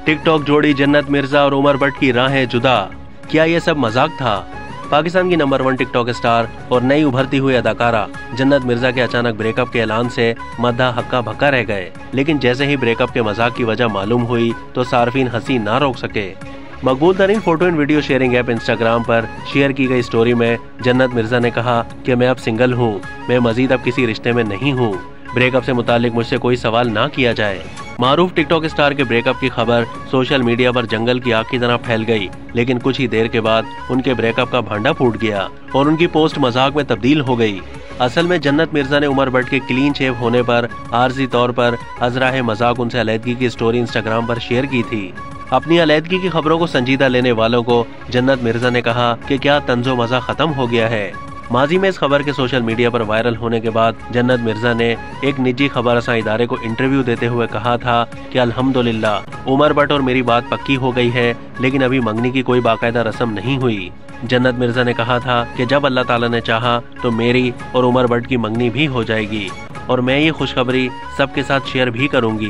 TikTok जोड़ी जन्नत मिर्जा और उमर भट्ट की राहें जुदा। क्या ये सब मजाक था? पाकिस्तान की नंबर 1 टिकटॉक स्टार और नई उभरती हुई अदाकारा जन्नत मिर्जा के अचानक ब्रेकअप के ऐलान से मद्दा हक्का भक्का रह गए। लेकिन जैसे ही ब्रेकअप के मजाक की वजह मालूम हुई तो सार्फिन हंसी ना रोक सके। मकबूल तरीन photo and video sharing app Instagram पर शेयर की गई स्टोरी में जन्नत मिर्जा ने कहा कि मैं अब सिंगल हूँ, मैं मजीद अब किसी रिश्ते में नहीं हूँ। ब्रेकअप से मुतालिक मुझसे कोई सवाल ना किया जाए। मारूफ टिकटॉक स्टार के ब्रेकअप की खबर सोशल मीडिया पर जंगल की आग की तरह फैल गई। लेकिन कुछ ही देर के बाद उनके ब्रेकअप का भांडा फूट गया और उनकी पोस्ट मजाक में तब्दील हो गई। असल में जन्नत मिर्जा ने उमर भट्ट के क्लीन शेव होने पर आर्जी तौर पर अजराह मजाक उनसे अलहदगी की स्टोरी इंस्टाग्राम पर शेयर की थी। अपनी अलहदगी की खबरों को संजीदा लेने वालों को जन्नत मिर्जा ने कहा कि क्या तंजो मजा खत्म हो गया है। माजी में इस खबर के सोशल मीडिया पर वायरल होने के बाद जन्नत मिर्जा ने एक निजी खबर रसां इदारे को इंटरव्यू देते हुए कहा था कि अल्हम्दुलिल्लाह उमर भट्ट और मेरी बात पक्की हो गई है, लेकिन अभी मंगनी की कोई बाकायदा रस्म नहीं हुई। जन्नत मिर्जा ने कहा था कि जब अल्लाह ताला ने चाहा तो मेरी और उमर भट्ट की मंगनी भी हो जाएगी और मैं ये खुशखबरी सबके साथ शेयर भी करूंगी।